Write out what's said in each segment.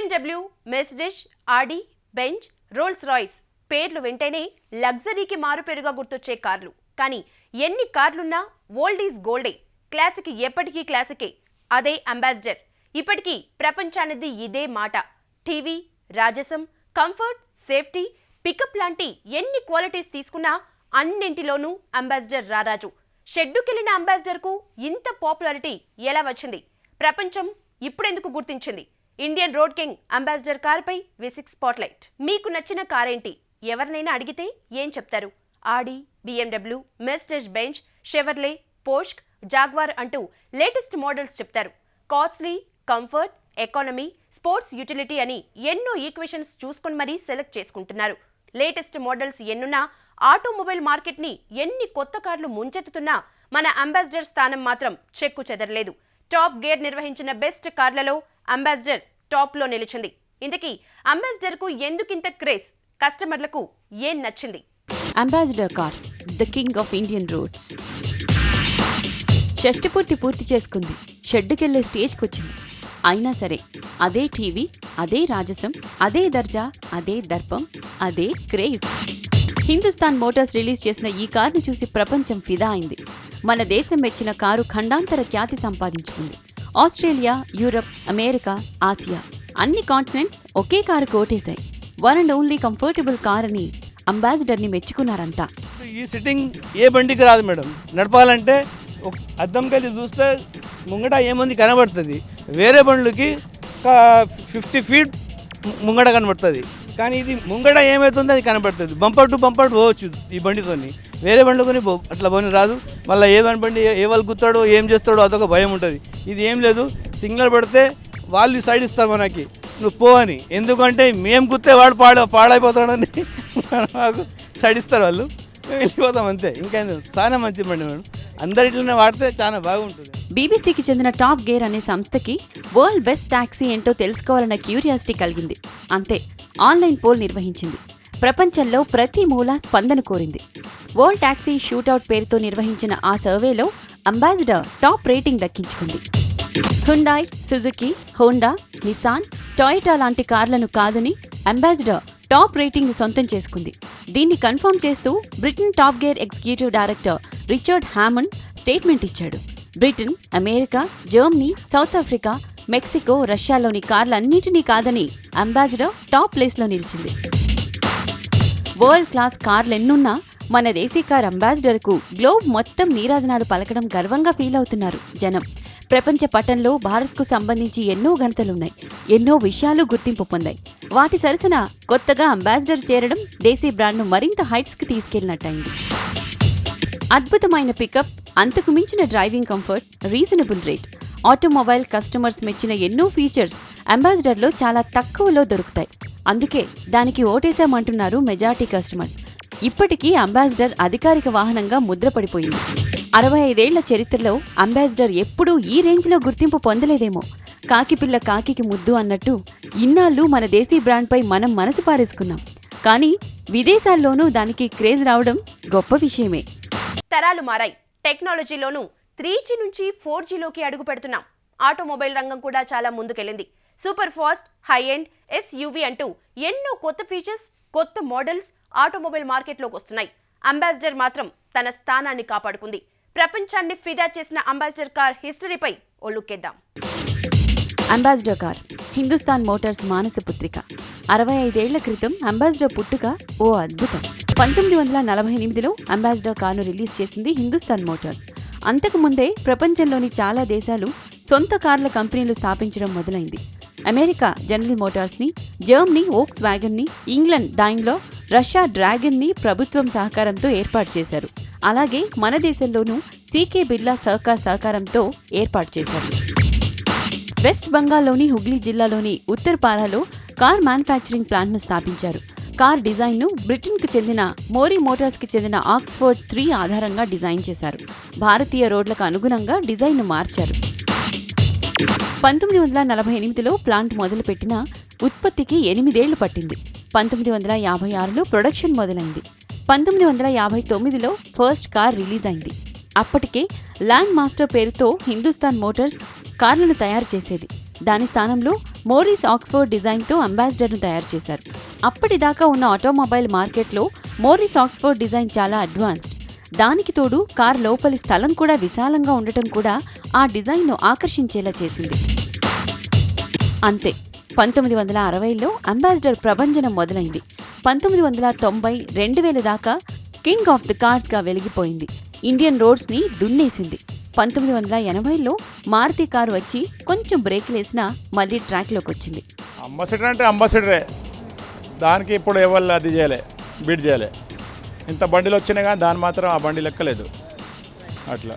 BMW, Mercedes, ఆడి, Benz, Rolls Royce పేర్లు వెంటనే లగ్జరీకి మారుపేరుగా గుర్తొచ్చే కార్లు. కానీ ఎన్ని కార్లున్నా ఓల్డ్ ఈజ్ గోల్డే. క్లాసిక్ ఎప్పటికీ క్లాసికే. అదే అంబాసిడర్. ఇప్పటికీ ప్రపంచానిది ఇదే మాట. టీవీ, రాజసం, కంఫర్ట్, సేఫ్టీ, పికప్ లాంటి ఎన్ని క్వాలిటీస్ తీసుకున్నా అన్నింటిలోనూ అంబాసిడర్ రారాజు. షెడ్డుకెళ్లిన అంబాసిడర్కు ఇంత పాపులారిటీ ఎలా వచ్చింది? ప్రపంచం ఇప్పుడెందుకు గుర్తించింది? ఇండియన్ రోడ్ కింగ్ అంబాసిడర్ కారుపై V6 స్పాట్లైట్. మీకు నచ్చిన కారేంటి? ఎవరినైనా అడిగితే ఏం చెప్తారు? Audi, BMW, Mercedes Benz, Chevrolet, Porsche, Jaguar అంటూ లేటెస్ట్ మోడల్స్ చెప్తారు. Costly, comfort, economy, sports utility అని ఎన్నో ఈక్వేషన్స్ చూసుకొని మరీ సెలెక్ట్ చేసుకుంటున్నారు. లేటెస్ట్ మోడల్స్ ఎన్నున్నా ఆటోమొబైల్ మార్కెట్ని ఎన్ని కొత్త కార్లు ముంచెత్తుతున్నా మన అంబాసిడర్ స్థానం మాత్రం చెక్కు చెదరలేదు. టాప్ గేర్ నిర్వహించిన బెస్ట్ కార్లలో అంబాసిడర్ టాప్లో నిలిచింది. ఇంతకీ అంబాసిడర్కు ఎందుకింత క్రేజ్? కస్టమర్లకు ఏం నచ్చింది? Ambassador car the king of Indian roads. షష్టిపూర్తి పూర్తి చేసుకుంది, షెడ్డుకెళ్లే స్టేజ్కి వచ్చింది. అయినా సరే అదే టీవీ, అదే రాజసం, అదే దర్జా, అదే దర్పం, అదే క్రేజ్. హిందుస్థాన్ మోటార్స్ రిలీజ్ చేసిన ఈ కారును చూసి ప్రపంచం ఫిదా అయింది. మన దేశం మెచ్చిన కారు ఖండాంతర ఖ్యాతి సంపాదించుకుంది. ఆస్ట్రేలియా, యూరప్, అమెరికా, ఆసియా అన్ని కాంటినెంట్స్ ఒకే కారు కోటేశాయి. One and only comfortable car అని అంబాసిడర్ని మెచ్చుకున్నారంతా. ఈ సిట్టింగ్ ఏ బండికి రాదు మేడం. నడపాలంటే అద్దం కలిసి చూస్తే ముంగట ఏముంది కనబడుతుంది. వేరే బండ్లకి 50 ఫీట్ ముంగట కనబడుతుంది, కానీ ఇది ముంగట ఏమవుతుంది అది కనబడుతుంది. బంపర్ టు బంపర్ పోవచ్చు ఈ బండితో. వేరే బండ్లు అట్లా పోని రాదు. మళ్ళీ ఏ బండి ఏ వాళ్ళు గుత్తాడో ఏం చేస్తాడో అదొక భయం ఉంటుంది. ఇది ఏం లేదు, సిగ్నల్ పడితే వాళ్ళు సైడ్ ఇస్తారు మనకి, నువ్వు పో అని. ఎందుకంటే మేము గుత్తే వాడు పాడైపోతాడని మాకు సైడ్ ఇస్తారు వాళ్ళు, మేము వెళ్ళిపోతాం అంతే. ఇంకా చాలా మంచి బండి మేడం, అందరి ఇట్లనే వాడితే చాలా బాగుంటుంది. బీబీసీకి చెందిన టాప్ గేర్ అనే సంస్థకి వరల్డ్ బెస్ట్ టాక్సీ ఏంటో తెలుసుకోవాలన్న క్యూరియాసిటీ కలిగింది. అంతే ఆన్లైన్ పోల్ నిర్వహించింది. ప్రపంచంలో ప్రతి మూల స్పందన కోరింది. వరల్డ్ టాక్సీ షూటౌట్ పేరుతో నిర్వహించిన ఆ సర్వేలో అంబాసిడర్ టాప్ రేటింగ్ దక్కించుకుంది. Hyundai, Suzuki, Honda, Nissan, Toyota లాంటి కార్లను కాదని అంబాసిడర్ టాప్ రేటింగ్ సొంతం చేసుకుంది. దీన్ని కన్ఫర్మ్ చేస్తూ Britain Top Gear executive director Richard Hammond statement ఇచ్చాడు. Britain, America, Germany, South Africa, Mexico, రష్యాలోని కార్లన్నిటినీ కాదని అంబాసిడర్ టాప్ ప్లేస్లో నిలిచింది. వరల్డ్ క్లాస్ కార్లెన్నున్నా మన దేశీ కార్ అంబాసిడర్కు గ్లోబ్ మొత్తం నీరాజనాలు పలకడం గర్వంగా ఫీల్ అవుతున్నారు జనం. ప్రపంచ పటంలో భారత్కు సంబంధించి ఎన్నో ఘనతలున్నాయి, ఎన్నో విషయాలు గుర్తింపు పొందాయి. వాటి సరసన కొత్తగా అంబాసిడర్ చేరడం దేశీ బ్రాండ్ను మరింత హైట్స్కి తీసుకెళ్లినట్టయింది. అద్భుతమైన పికప్, అంతకు మించిన driving comfort, reasonable rate, automobile customers మెచ్చిన ఎన్నో ఫీచర్స్ అంబాసిడర్లో చాలా తక్కువలో దొరుకుతాయి. అందుకే దానికి ఓటేశామంటున్నారు మెజారిటీ కస్టమర్స్. ఇప్పటికీ అంబాసిడర్ అధికారిక వాహనంగా ముద్రపడిపోయింది. 65 ఏళ్ల చరిత్రలో అంబాసిడర్ ఎప్పుడూ ఈ రేంజ్లో గుర్తింపు పొందలేదేమో. కాకిపిల్ల కాకికి ముద్దు అన్నట్టు ఇన్నాళ్ళు మన దేశీ బ్రాండ్పై మనం మనసు పారేసుకున్నాం. కానీ విదేశాల్లోనూ దానికి క్రేజ్ రావడం గొప్ప విషయమే. తరాలు మారాయి, టెక్నాలజీలోనూ 3G నుంచి 4Gలోకి అడుగు పెడుతున్నాం. ఆటోమొబైల్ రంగం కూడా చాలా ముందుకెళ్ళింది. Super fast, high end, SUV అంటూ ఎన్నో కొత్త ఫీచర్స్, కొత్త మోడల్స్ ఆటోమొబైల్ మార్కెట్లోకి వస్తున్నాయి. అంబాసిడర్ మాత్రం తన స్థానాన్ని కాపాడుకుంది. ప్రపంచాన్ని ఫిదా చేసిన అంబాసిడర్ కార్ హిస్టరీపై ఓ లుక్కేద్దాం. అంబాసిడర్ కార్ హిందుస్థాన్ మోటార్స్ మానసపుత్రిక. 65 ఏళ్ల క్రితం అంబాసిడర్ పుట్టుక ఓ అద్భుతం. 1948లో అంబాసిడర్ కార్ను రిలీజ్ చేసింది హిందుస్థాన్ మోటార్స్. అంతకుముందే ప్రపంచంలోని చాలా దేశాలు సొంత కార్ల కంపెనీలు స్థాపించడం మొదలైంది. అమెరికా జనరల్ మోటార్స్ని, జర్మనీ వోక్స్ వ్యాగన్ని, ఇంగ్లాండ్ డైమ్లో, రష్యా డ్రాగన్ని ప్రభుత్వం సహకారంతో ఏర్పాటు చేశారు. అలాగే మన దేశంలోనూ CK బిర్లా సహకారంతో ఏర్పాటు చేశారు. వెస్ట్ బెంగాల్లోని హుగ్లీ జిల్లాలోని ఉత్తర్పారాలో కార్ మ్యానుఫ్యాక్చరింగ్ ప్లాంట్ను స్థాపించారు. కార్ డిజైన్ను బ్రిటన్కు చెందిన మోరీ మోటార్స్కి చెందిన ఆక్స్ఫర్డ్ 3 ఆధారంగా డిజైన్ చేశారు. భారతీయ రోడ్లకు అనుగుణంగా డిజైన్ను మార్చారు. 1948లో ప్లాంట్ మొదలుపెట్టిన ఉత్పత్తికి 8 ఏళ్లు పట్టింది. 1956లో ప్రొడక్షన్ మొదలైంది. 1959లో ఫస్ట్ కార్ రిలీజ్ అయింది. అప్పటికే ల్యాండ్ మాస్టర్ పేరుతో హిందుస్థాన్ మోటార్స్ కార్లను తయారు చేసేది. దాని స్థానంలో మోరిస్ ఆక్స్ఫోర్డ్ డిజైన్తో అంబాసిడర్ను తయారు చేశారు. అప్పటిదాకా ఉన్న ఆటోమొబైల్ మార్కెట్లో మోరిస్ ఆక్స్ఫోర్డ్ డిజైన్ చాలా అడ్వాన్స్డ్. దానికి తోడు కారు లోపలి స్థలం కూడా విశాలంగా ఉండటం కూడా ఆ డిజైన్ను ఆకర్షించేలా చేసింది. అంతే 1960లో అంబాసిడర్ ప్రభంజనం మొదలైంది. 1990, 2000 దాకా కింగ్ ఆఫ్ ది కార్స్గా వెలిగిపోయింది. ఇండియన్ రోడ్స్ని దున్నేసింది. 1980లో మారుతి కారు వచ్చి కొంచెం బ్రేక్లేసినా మళ్ళీ ట్రాక్లోకి వచ్చింది. అంబాసిడర్ అంటే అంబాసిడరే, దానికి ఇప్పుడు ఎవరు అది చేయలే, బీట్ చేయలే. ఇంత బండిలు వచ్చినాయి కానీ దాని మాత్రం ఆ బండి లెక్కలేదు. అట్లా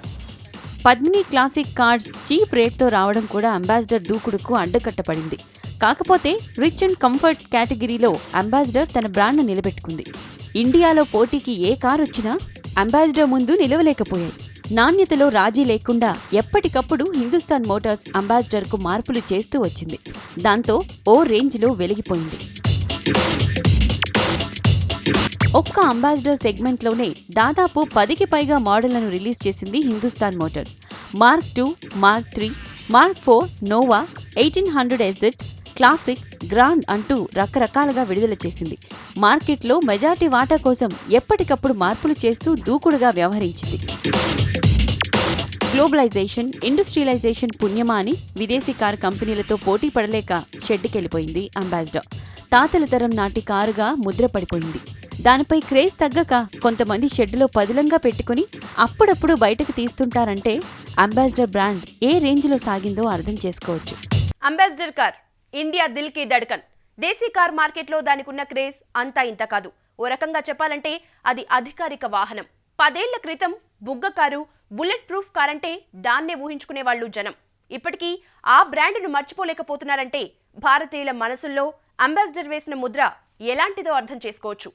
పద్మిని క్లాసిక్ కార్స్ చీప్ రేట్తో రావడం కూడా అంబాసిడర్ దూకుడుకు అడ్డుకట్టపడింది. కాకపోతే రిచ్ అండ్ కంఫర్ట్ కేటగిరీలో అంబాసిడర్ తన బ్రాండ్ను నిలబెట్టుకుంది. ఇండియాలో పోటీకి ఏ కారు వచ్చినా అంబాసిడర్ ముందు నిలవలేకపోయాయి. నాణ్యతలో రాజీ లేకుండా ఎప్పటికప్పుడు హిందుస్థాన్ మోటార్స్ అంబాసిడర్కు మార్పులు చేస్తూ వచ్చింది. దాంతో ఓ రేంజ్లో వెలిగిపోయింది. ఒక్క అంబాసిడర్ సెగ్మెంట్లోనే దాదాపు 10కి పైగా మోడళ్లను రిలీజ్ చేసింది Hindustan Motors. Mark 2, Mark 3, Mark 4, Nova, 1800 Classic, Grand అంటూ రకరకాలుగా విడుదల చేసింది. మార్కెట్లో మెజారిటీ వాటా కోసం ఎప్పటికప్పుడు మార్పులు చేస్తూ దూకుడుగా వ్యవహరించింది. గ్లోబలైజేషన్, ఇండస్ట్రియలైజేషన్ పుణ్యమా అని విదేశీ కారు కంపెనీలతో పోటీ పడలేక షెడ్డుకెళ్లిపోయింది అంబాసిడర్. తాతల తరం నాటి కారుగా ముద్రపడిపోయింది. దానిపై క్రేజ్ తగ్గక కొంతమంది షెడ్డులో పదిలంగా పెట్టుకుని అప్పుడప్పుడు బయటకు తీస్తుంటారంటే అంబాసిడర్ బ్రాండ్ ఏ రేంజ్లో సాగిందో అర్థం చేసుకోవచ్చు. అంబాసిడర్ కార్ ఇండియా దిల్ కి దడకన్. దేశీ కార్ మార్కెట్లో దానికున్న క్రేజ్ అంతా ఇంత కాదు. ఓ రకంగా చెప్పాలంటే అది అధికారిక వాహనం. 10 ఏళ్ల క్రితం బుగ్గ కారు, బుల్లెట్ ప్రూఫ్ కార్ అంటే దాన్నే ఊహించుకునే వాళ్ళు జనం. ఇప్పటికీ ఆ బ్రాండ్ను మర్చిపోలేకపోతున్నారంటే భారతీయుల మనసుల్లో అంబాసిడర్ వేసిన ముద్ర ఎలాంటిదో అర్థం చేసుకోవచ్చు.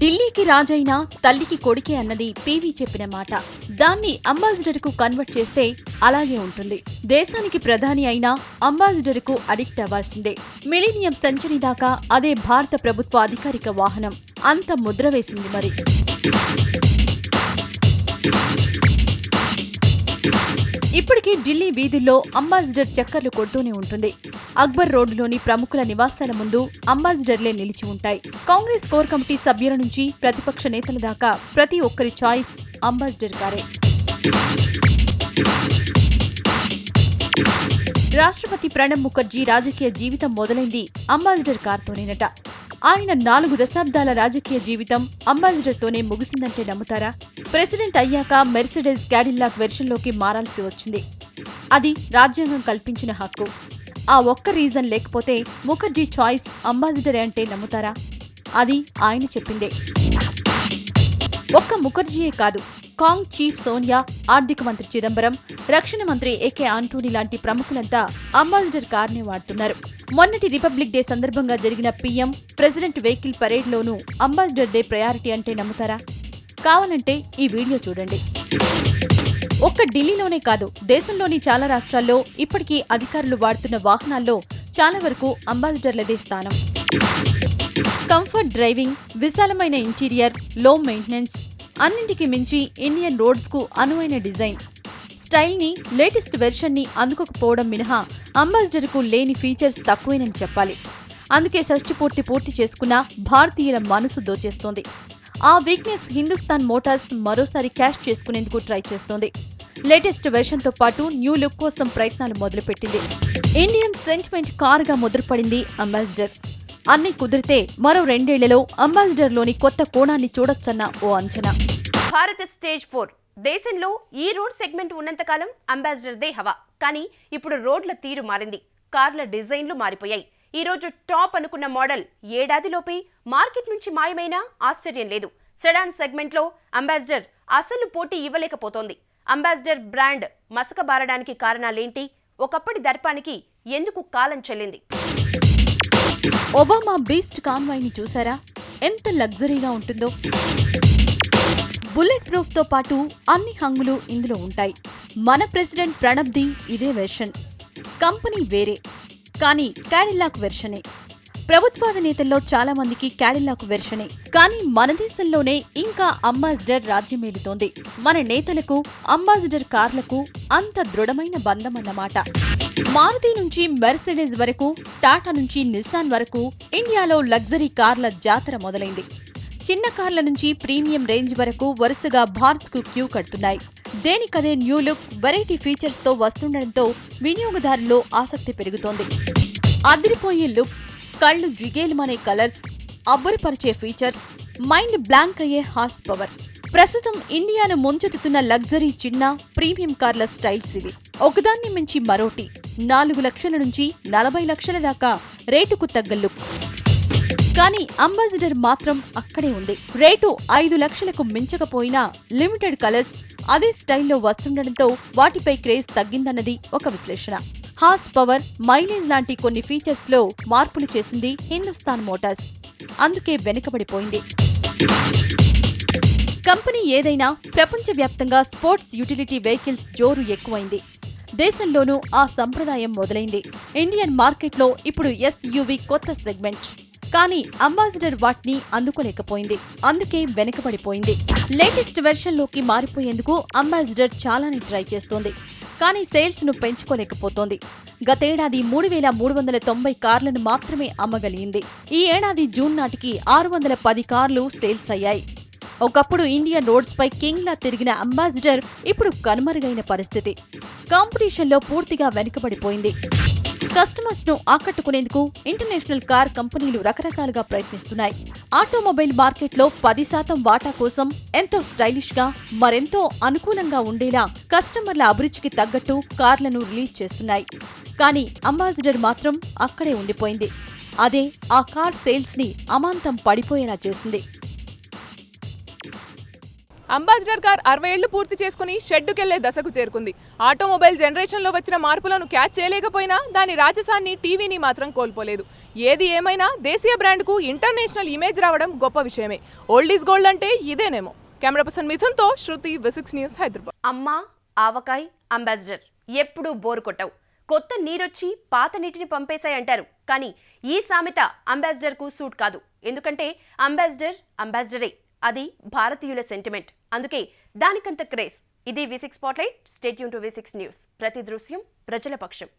ఢిల్లీకి రాజైనా తల్లికి కొడుకే అన్నది పీవీ చెప్పిన మాట. దాన్ని అంబాసిడర్ కు కన్వర్ట్ చేస్తే అలాగే ఉంటుంది. దేశానికి ప్రధాని అయినా అంబాసిడర్ కు అడిక్ట్ అవ్వాల్సిందే. మిలీనియం సెంచరీ దాకా అదే భారత ప్రభుత్వ అధికారిక వాహనం. అంత ముద్ర వేసింది మరి. ఇప్పటికీ ఢిల్లీ వీధుల్లో అంబాసిడర్ చక్కర్లు కొడుతూనే ఉంటుంది. అక్బర్ రోడ్డులోని ప్రముఖుల నివాసాల ముందు అంబాసిడర్లే నిలిచి ఉంటాయి. కాంగ్రెస్ కోర్ కమిటీ సభ్యుల నుంచి ప్రతిపక్ష నేతల దాకా ప్రతి ఒక్కరి చాయిస్ అంబాసిడర్ కారే. రాష్ట్రపతి ప్రణబ్ ముఖర్జీ రాజకీయ జీవితం మొదలైంది అంబాసిడర్ కార్తోనేనట. ఆయన 4 దశాబ్దాల రాజకీయ జీవితం అంబాసిడర్తోనే ముగిసిందంటే నమ్ముతారా? ప్రెసిడెంట్ అయ్యాక మెర్సిడెస్ క్యాడిల్లాక్ వెర్షన్లోకి మారాల్సి వచ్చింది. అది రాజ్యాంగం కల్పించిన హక్కు. ఆ ఒక్క రీజన్ లేకపోతే ముఖర్జీ చాయిస్ అంబాసిడర్ అంటే నమ్ముతారా? అది ఆయన చెప్పిందే. ఒక్క ముఖర్జీయే కాదు, కాంగ్ చీఫ్ సోనియా, ఆర్థిక మంత్రి చిదంబరం, రక్షణ మంత్రి ఏకే ఆంటోనీ లాంటి ప్రముఖులంతా అంబాసిడర్ కార్నే వాడుతున్నారు. మొన్నటి రిపబ్లిక్ డే సందర్భంగా జరిగిన పీఎం ప్రెసిడెంట్ వెహికల్ పరేడ్లోనూ అంబాసిడర్ డే ప్రయారిటీ అంటే నమ్ముతారా? కావాలంటే ఈ వీడియో చూడండి. ఒక్క ఢిల్లీలోనే కాదు, దేశంలోని చాలా రాష్ట్రాల్లో ఇప్పటికీ అధికారులు వాడుతున్న వాహనాల్లో చాలా వరకు అంబాసిడర్లదే స్థానం. కంఫర్ట్ డ్రైవింగ్, విశాలమైన ఇంటీరియర్, లో మెయింటెనెన్స్, అన్నింటికి మించి ఇండియన్ రోడ్స్ కు అనువైన డిజైన్, స్టైల్ ని, లేటెస్ట్ వెర్షన్ ని అందుకోకపోవడం మినహా అంబాసిడర్ కు లేని ఫీచర్స్ తక్కువేనని చెప్పాలి. అందుకే షష్టి పూర్తి చేసుకున్న భారతీయుల మనసు దోచేస్తోంది. ఆ వీక్నెస్ హిందుస్థాన్ మోటార్స్ మరోసారి క్యాష్ చేసుకునేందుకు ట్రై చేస్తోంది. లేటెస్ట్ వెర్షన్ తో పాటు న్యూ లుక్ కోసం ప్రయత్నాలు మొదలుపెట్టింది. ఇండియన్ సెంటిమెంట్ కారుగా ముద్రపడింది అంబాసిడర్. అన్ని కుదిరితే మరో 2 ఏళ్లలో అంబాసిడర్ లోని కొత్త కోణాన్ని చూడొచ్చన్న ఓ అంచనా. భారత్ స్టేజ్ 4 దేశంలో ఈ రోడ్ సెగ్మెంట్ ఉన్నంతకాలం అంబాసిడర్ దే హవా. కానీ ఇప్పుడు రోడ్ల తీరు మారింది, కార్ల డిజైన్లు మారిపోయాయి. ఈ రోజు టాప్ అనుకున్న మోడల్ ఏడాదిలోపే మార్కెట్ నుంచి మాయమైనా ఆశ్చర్యం లేదు. సెడాన్ సెగ్మెంట్లో అంబాసిడర్ అసలు పోటీ ఇవ్వలేకపోతోంది. Ambassador brand మసకబారడానికి కారణాలేంటి? ఒకప్పటి దర్పానికి ఎందుకు కాలం చెల్లింది? ఒబామా బీస్ట్ కాన్వాయ్ ని చూసారా? ఎంత లగ్జరీగా ఉంటుందో. బుల్లెట్ ప్రూఫ్ తో పాటు అన్ని హంగులు ఇందులో ఉంటాయి. మన ప్రెసిడెంట్ ప్రణబ్ది ఇదే వెర్షన్. కంపెనీ వేరే, కానీ క్యాడిల్లాక్ వెర్షనే. ప్రభుత్వాధినేతల్లో చాలా మందికి క్యాడిలాక్ వెర్షనే. కానీ మన దేశంలోనే ఇంకా అంబాసిడర్ రాజ్యమేలుతోంది. మన నేతలకు అంబాసిడర్ కార్లకు అంత దృఢమైన బంధం అన్నమాట. మారుతి నుంచి మెర్సిడెస్ వరకు, టాటా నుంచి నిస్సాన్ వరకు ఇండియాలో లగ్జరీ కార్ల జాతర మొదలైంది. చిన్న కార్ల నుంచి ప్రీమియం రేంజ్ వరకు వరుసగా భారత్కు క్యూ కడుతున్నాయి. దేనికదే న్యూ లుక్, వెరైటీ ఫీచర్స్ తో వస్తుండటంతో వినియోగదారుల్లో ఆసక్తి పెరుగుతోంది. అదిరిపోయే లుక్, కళ్ళు జిగేలుమనే కలర్స్, అబ్బురపరిచే ఫీచర్స్, మైండ్ బ్లాంక్ అయ్యే హార్స్ పవర్. ప్రస్తుతం ఇండియాను ముంచెత్తుతున్న లగ్జరీ చిన్న ప్రీమియం కార్ల స్టైల్స్ ఇవి. ఒకదాన్ని మించి మరోటి 4 లక్షల నుంచి 40 లక్షల దాకా రేటుకు తగ్గ లుక్. కానీ అంబాసిడర్ మాత్రం అక్కడే ఉంది. రేటు 5 లక్షలకు మించకపోయినా లిమిటెడ్ కలర్స్ అదే స్టైల్లో వస్తుండటంతో వాటిపై క్రేజ్ తగ్గిందన్నది ఒక విశ్లేషణ. హార్స్ పవర్, మైలేజ్ లాంటి కొన్ని ఫీచర్స్ లో మార్పులు చేసింది హిందుస్థాన్ మోటార్స్. అందుకే వెనుకబడిపోయింది. కంపెనీ ఏదైనా ప్రపంచవ్యాప్తంగా స్పోర్ట్స్ యూటిలిటీ వెహికల్స్ జోరు ఎక్కువైంది. దేశంలోనూ ఆ సంప్రదాయం మొదలైంది. ఇండియన్ మార్కెట్లో ఇప్పుడు ఎస్యూవీ కొత్త సెగ్మెంట్. కానీ అంబాసిడర్ వాటిని అందుకోలేకపోయింది. అందుకే వెనుకబడిపోయింది. లేటెస్ట్ వెర్షన్లోకి మారిపోయేందుకు అంబాసిడర్ చాలానే ట్రై చేస్తోంది. కానీ సేల్స్ ను పెంచుకోలేకపోతోంది. గతేడాది 3,390 కార్లను మాత్రమే అమ్మగలిగింది. ఈ ఏడాది జూన్ నాటికి 610 కార్లు సేల్స్ అయ్యాయి. ఒకప్పుడు ఇండియన్ రోడ్స్ పై కింగ్ లా తిరిగిన అంబాసిడర్ ఇప్పుడు కనుమరుగైన పరిస్థితి. కాంపిటీషన్లో పూర్తిగా వెనుకబడిపోయింది. కస్టమర్స్ ను ఆకట్టుకునేందుకు ఇంటర్నేషనల్ కార్ కంపెనీలు రకరకాలుగా ప్రయత్నిస్తున్నాయి. ఆటోమొబైల్ మార్కెట్లో 10% వాటా కోసం ఎంతో స్టైలిష్ గా, మరెంతో అనుకూలంగా ఉండేలా కస్టమర్ల అభిరుచికి తగ్గట్టు కార్లను రిలీజ్ చేస్తున్నాయి. కానీ అంబాసిడర్ మాత్రం అక్కడే ఉండిపోయింది. అదే ఆ కార్ సేల్స్ ని అమాంతం పడిపోయేలా చేసింది. అంబాసిడర్ కార్ 60 ఏళ్లు పూర్తి చేసుకుని షెడ్డుకెళ్లే దశకు చేరుకుంది. ఆటోమొబైల్ జనరేషన్లో వచ్చిన మార్పులను క్యాచ్ చేయలేకపోయినా దాని రాజసాన్ని, టీవీని మాత్రం కోల్పోలేదు. ఏది ఏమైనా దేశీయ బ్రాండ్కు ఇంటర్నేషనల్ ఇమేజ్ రావడం గొప్ప విషయమే. ఓల్డ్ ఈజ్ గోల్డ్ అంటే ఇదేనేమో. కెమెరా పర్సన్ మిథున్తో శృతి, V6 న్యూస్, హైదరాబాద్. అమ్మా, ఆవకాయ్, అంబాసిడర్ ఎప్పుడూ బోరు కొట్టవు. కొత్త నీరొచ్చి పాత నీటిని పంపేశాయంటారు. కానీ ఈ సామెత అంబాసిడర్కు సూట్ కాదు. ఎందుకంటే అంబాసిడరే. అది భారతీయుల సెంటిమెంట్. అందుకే దానికంత క్రేజ్. ఇది V6 spotlight. Stay tune to V6 news. ప్రతి దృశ్యం ప్రజల పక్షం.